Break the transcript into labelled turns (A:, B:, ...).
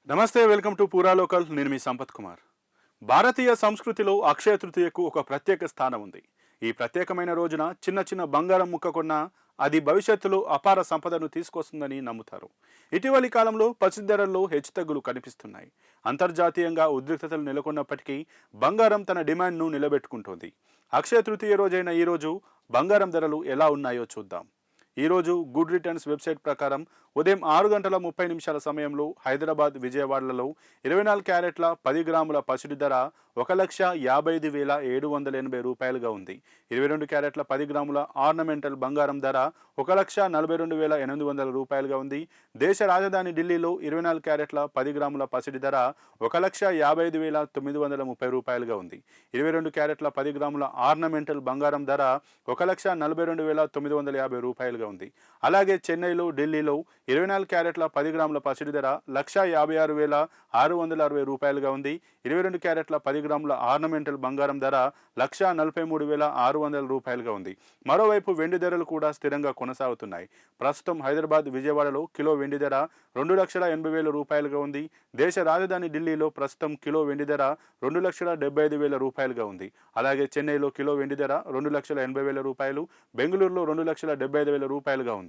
A: నమస్తే, welcome to పూరా local. నేను మీ సంపత్ కుమార్. భారతీయ సంస్కృతిలో అక్షయ తృతీయకు ఒక ప్రత్యేక స్థానం ఉంది. ఈ ప్రత్యేకమైన రోజున చిన్న చిన్న బంగారం ముక్క కొన్నా అది భవిష్యత్తులో అపార సంపదను తీసుకొస్తుందని నమ్ముతారు. ఇటీవలి కాలంలో పసిడి ధరల్లో హెచ్చుతగ్గులు కనిపిస్తున్నాయి. అంతర్జాతీయంగా ఉద్రిక్తతలు నెలకొన్నప్పటికీ బంగారం తన డిమాండ్ను నిలబెట్టుకుంటోంది. అక్షయ తృతీయ రోజైన ఈ రోజు బంగారం ధరలు ఎలా ఉన్నాయో చూద్దాం. ఈరోజు గుడ్ రిటర్న్స్ వెబ్సైట్ ప్రకారం ఉదయం 6 గంటల 30 నిమిషాల సమయంలో హైదరాబాద్, విజయవాడలలో 24 క్యారెట్ల 10 గ్రాముల పసిడి ధర 1,55,780 రూపాయలుగా ఉంది. 22 క్యారెట్ల 10 గ్రాముల ఆర్నమెంటల్ బంగారం ధర 1,42,800 రూపాయలుగా ఉంది. దేశ రాజధాని ఢిల్లీలో 24 క్యారెట్ల 10 గ్రాముల పసిడి ధర 1,55,930 రూపాయలుగా ఉంది. 22 క్యారెట్ల 10 గ్రాముల ఆర్నమెంటల్ బంగారం ధర 1,42,950 రూపాయలుగా ఉంది. అలాగే చెన్నైలో, ఢిల్లీలో 24 క్యారెట్ల 10 గ్రాముల పసిడి ధర 1,56,660 రూపాయలుగా ఉంది. 22 క్యారెట్ల 10 గ్రాముల ఆర్నమెంటల్ బంగారం ధర 1,43,600 రూపాయలుగా ఉంది. మరోవైపు వెండి ధరలు కూడా స్థిరంగా కొనసాగుతున్నాయి. ప్రస్తుతం హైదరాబాద్, విజయవాడలో కిలో వెండి ధర 2,80,000 రూపాయలుగా ఉంది. దేశ రాజధాని ఢిల్లీలో ప్రస్తుతం కిలో వెండి ధర 2,75,000 రూపాయలుగా ఉంది. అలాగే చెన్నైలో కిలో వెండి ధర 2,80,000 రూపాయలు, బెంగళూరులో 2,75,000 రూపాయలుగా ఉంది.